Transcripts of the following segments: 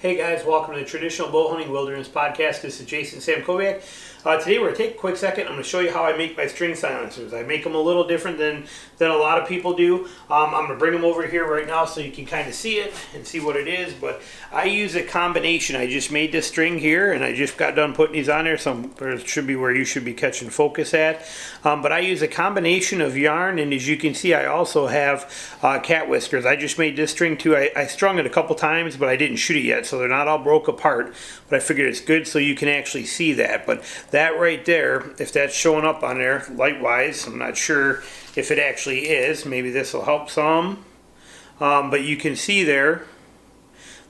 Hey guys, welcome to the Traditional Bow Hunting Wilderness Podcast. This is Jason Samkoviak. Today we're going to take a quick second. I'm going to show you how I make my string silencers. I make them a little different than a lot of people do. I'm going to bring them over here right now so you can kind of see it and see what it is. But I use a combination. I just made this string here and I just got done putting these on there. So it should be where you should be catching focus at. But I use a combination of yarn, and as you can see I also have cat whiskers. I just made this string too. I strung it a couple times but I didn't shoot it yet, so they're not all broke apart. But I figured it's good so you can actually see that. But that right there, if that's showing up on there light wise, I'm not sure if it actually is. Maybe this will help some. But you can see there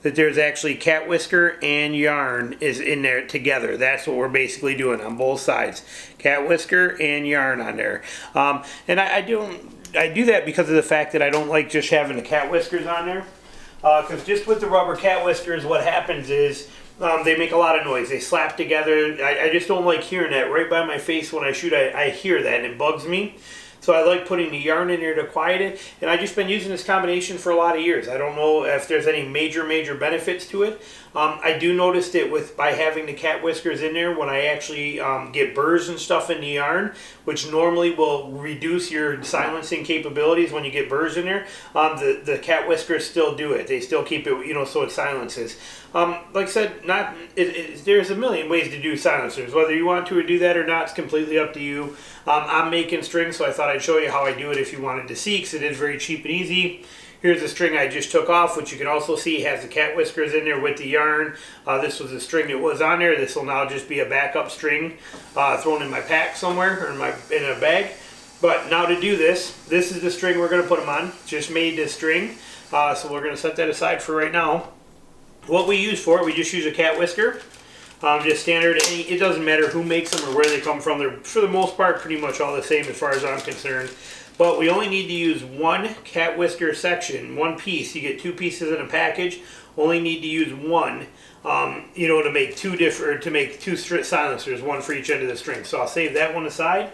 that there's actually cat whisker and yarn is in there together. That's what we're basically doing on both sides. Cat whisker and yarn on there. And I do that because of the fact that I don't like just having the cat whiskers on there. Because just with the rubber cat whiskers, what happens is they make a lot of noise. They slap together. I just don't like hearing that right by my face when I shoot. I hear that and it bugs me. So I like putting the yarn in there to quiet it. And I've just been using this combination for a lot of years. I don't know if there's any major benefits to it. I do notice that by having the cat whiskers in there, when I actually get burrs and stuff in the yarn, which normally will reduce your silencing capabilities when you get burrs in there, the cat whiskers still do it. They still keep it, so it silences. Like I said, there's a million ways to do silencers. Whether you want to do that or not, it's completely up to you. I'm making strings, so I thought I'd show you how I do it if you wanted to see, because it is very cheap and easy. Here's the string I just took off, which you can also see has the cat whiskers in there with the yarn. This was the string that was on there. This will now just be a backup string thrown in my pack somewhere or in a bag. But now to do this is the string we're going to put them on. Just made this string, so we're going to set that aside for right now. What we use for it, we just use a cat whisker. Just standard. It doesn't matter who makes them or where they come from. They're, for the most part, pretty much all the same as far as I'm concerned. But we only need to use one cat whisker section, one piece. You get two pieces in a package. Only need to use one, to make two silencers, one for each end of the string. So I'll save that one aside.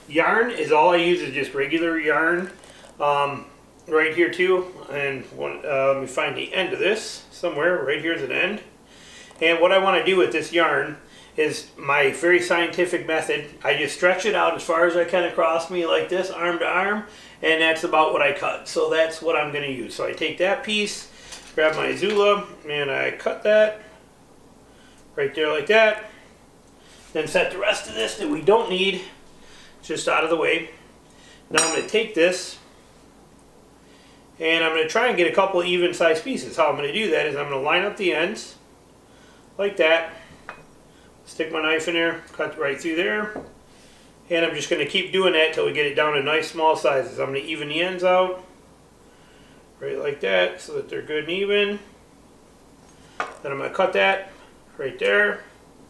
Yarn is all I use is just regular yarn. Right here too. And let me find the end of this somewhere. Right here's an end. And what I want to do with this yarn is my very scientific method. I just stretch it out as far as I can across me like this, arm to arm, and that's about what I cut. So that's what I'm going to use. So I take that piece, grab my Zula, and I cut that right there like that. Then set the rest of this that we don't need just out of the way. Now I'm going to take this and I'm going to try and get a couple even sized pieces. How I'm going to do that is I'm going to line up the ends like that. Stick my knife in there, cut right through there, and I'm just going to keep doing that till we get it down to nice small sizes. I'm going to even the ends out, right like that, so that they're good and even. Then I'm going to cut that right there.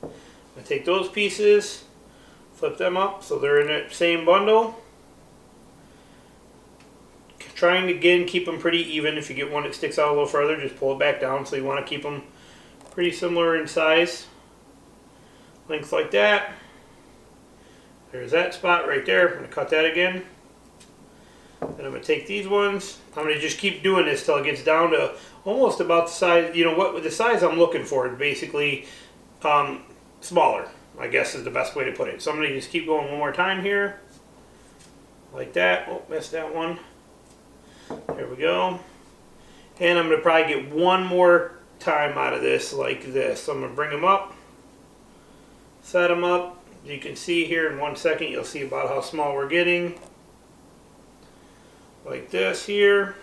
I'm going to take those pieces, flip them up so they're in that same bundle. Trying to, again, keep them pretty even. If you get one that sticks out a little further, just pull it back down. So you want to keep them pretty similar in size. Length like that. There's that spot right there. I'm going to cut that again. And I'm going to take these ones. I'm going to just keep doing this till it gets down to almost about the size, the size I'm looking for is basically smaller, I guess is the best way to put it. So I'm going to just keep going one more time here. Like that. Oh, missed that one. There we go. And I'm going to probably get one more time out of this like this. So I'm going to bring them up. Set them up. You can see here in 1 second, you'll see about how small we're getting. Like this here.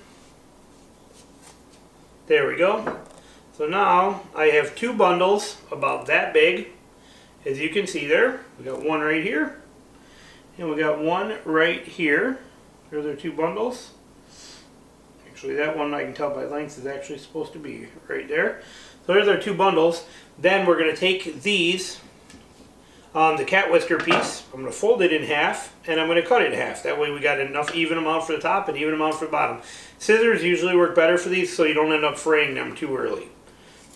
There we go. So now I have two bundles about that big. As you can see there, we got one right here. And we got one right here. There's our two bundles. Actually, that one I can tell by length is actually supposed to be right there. So there's our two bundles. Then we're going to take these. The cat whisker piece, I'm going to fold it in half and I'm going to cut it in half. That way we got enough even amount for the top and even amount for the bottom. Scissors usually work better for these so you don't end up fraying them too early.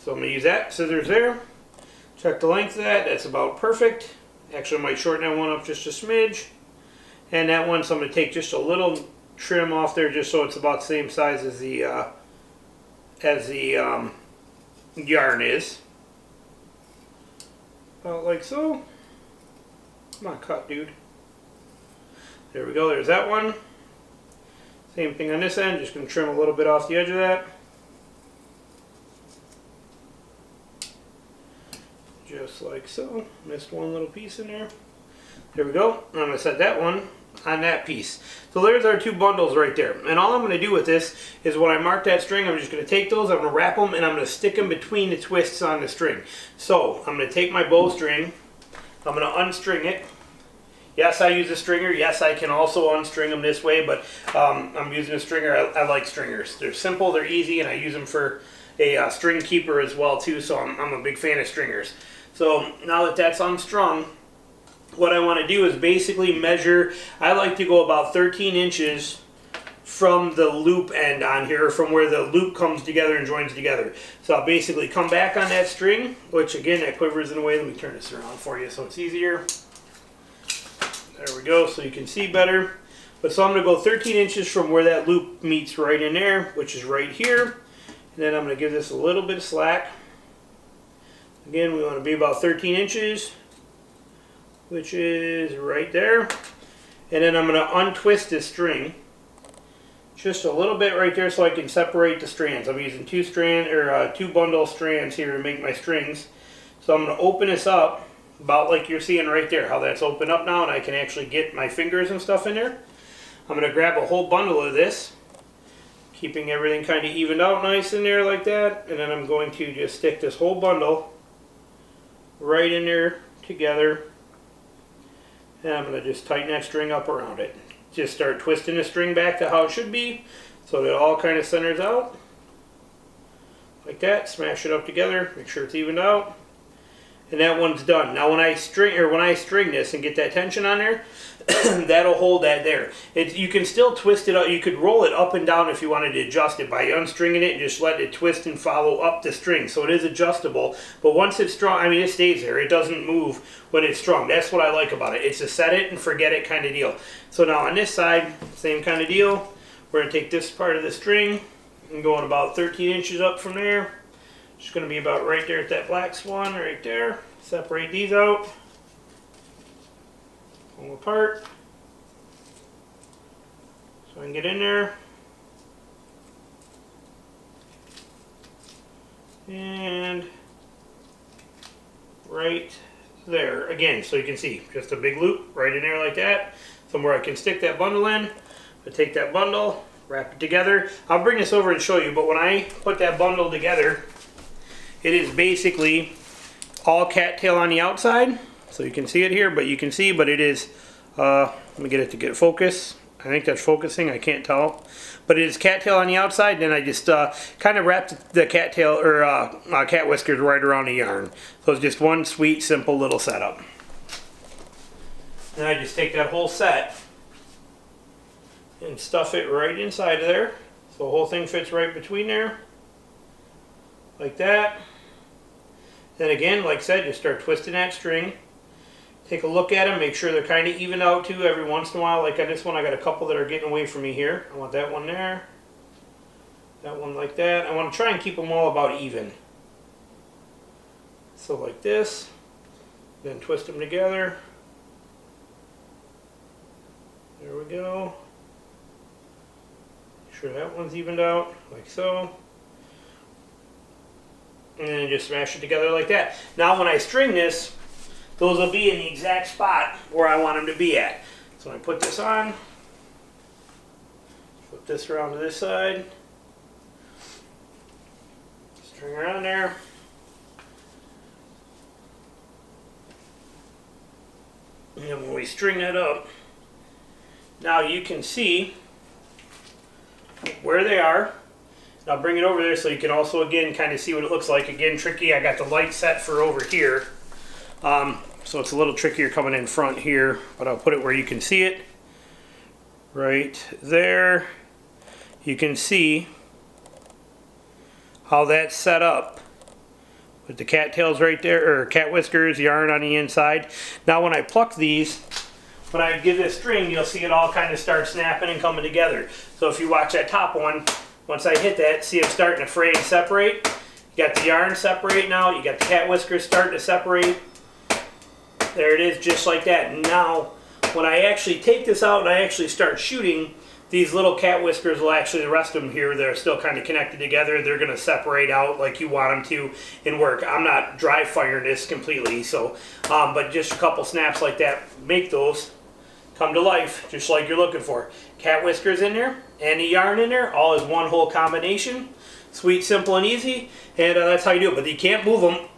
So I'm going to use that. Scissors there. Check the length of that. That's about perfect. Actually I might shorten that one up just a smidge. And that one, so I'm going to take just a little trim off there just so it's about the same size as the yarn is. About like so. Come on, cut, dude. There we go, there's that one. Same thing on this end, just going to trim a little bit off the edge of that. Just like so. Missed one little piece in there. There we go. I'm going to set that one on that piece. So there's our two bundles right there. And all I'm going to do with this is when I mark that string, I'm just going to take those, I'm going to wrap them, and I'm going to stick them between the twists on the string. So I'm going to take my bowstring, I'm going to unstring it. Yes, I use a stringer. Yes, I can also unstring them this way, but I'm using a stringer. I like stringers. They're simple, they're easy, and I use them for a string keeper as well too, so I'm a big fan of stringers. So now that that's unstrung, what I want to do is basically measure. I like to go about 13 inches from the loop end on here, from where the loop comes together and joins together. So I'll basically come back on that string, which again, that quivers in a way. Let me turn this around for you so it's easier. There we go, so you can see better. But so I'm going to go 13 inches from where that loop meets right in there, which is right here. And then I'm going to give this a little bit of slack. Again, we want to be about 13 inches, which is right there. And then I'm going to untwist this string just a little bit right there so I can separate the strands. I'm using two bundle strands here to make my strings. So I'm going to open this up about like you're seeing right there, how that's open up now, and I can actually get my fingers and stuff in there. I'm going to grab a whole bundle of this, keeping everything kind of evened out nice in there like that, and then I'm going to just stick this whole bundle right in there together, and I'm going to just tighten that string up around it. Just start twisting the string back to how it should be so that it all kind of centers out like that. Smash it up together, make sure it's evened out. And that one's done. Now when I string this and get that tension on there, that'll hold that there. You can still twist it up. You could roll it up and down if you wanted to adjust it by unstringing it and just let it twist and follow up the string. So it is adjustable. But once it's strung, I mean, it stays there. It doesn't move when it's strung. That's what I like about it. It's a set it and forget it kind of deal. So now on this side, same kind of deal. We're going to take this part of the string and going about 13 inches up from there. Just going to be about right there at that black swan right there. Separate these out. Pull them apart. So I can get in there. And right there. Again, so you can see just a big loop right in there like that. Somewhere I can stick that bundle in. I take that bundle, wrap it together. I'll bring this over and show you, but when I put that bundle together, it is basically all cattail on the outside, so you can see it here, but you can see, but it is, let me get it to get focus. I think that's focusing, I can't tell. But it is cattail on the outside, and I just kind of wrapped the cattail, or cat whiskers right around the yarn. So it's just one sweet, simple little setup. Then I just take that whole set and stuff it right inside of there. So the whole thing fits right between there, like that. Then again, like I said, just start twisting that string. Take a look at them, make sure they're kind of even out too every once in a while. Like on this one, I got a couple that are getting away from me here. I want that one there. That one like that. I want to try and keep them all about even. So like this. Then twist them together. There we go. Make sure that one's evened out, like so. And then just smash it together like that. Now when I string this, those will be in the exact spot where I want them to be at. So I put this on, flip this around to this side, string her on there. And then when we string that up, now you can see where they are. I'll bring it over there so you can also, again, kind of see what it looks like. Again, tricky. I got the light set for over here. So it's a little trickier coming in front here, but I'll put it where you can see it. Right there. You can see how that's set up with the cattails right there, or cat whiskers, yarn on the inside. Now when I pluck these, when I give this string, you'll see it all kind of start snapping and coming together. So if you watch that top one, once I hit that, see it starting to fray and separate. You got the yarn separating out. You got the cat whiskers starting to separate. There it is, just like that. And now, when I actually take this out and I actually start shooting, these little cat whiskers will actually, the rest of them here, they're still kind of connected together. They're going to separate out like you want them to and work. I'm not dry firing this completely, so, but just a couple snaps like that make those come to life, just like you're looking for. Cat whiskers in there and the yarn in there, all is one whole combination. Sweet, simple, and easy, and that's how you do it. But you can't move them.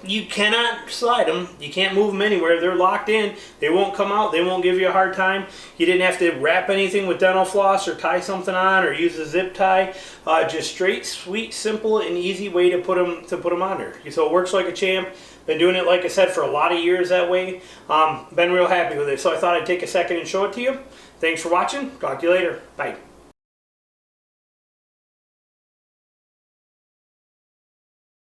You cannot slide them. You can't move them anywhere. They're locked in. They won't come out. They won't give you a hard time. You didn't have to wrap anything with dental floss or tie something on or use a zip tie. Just straight, sweet, simple, and easy way to put them on there. So it works like a champ. Been doing it, like I said, for a lot of years that way. Been real happy with it. So I thought I'd take a second and show it to you. Thanks for watching. Talk to you later. Bye.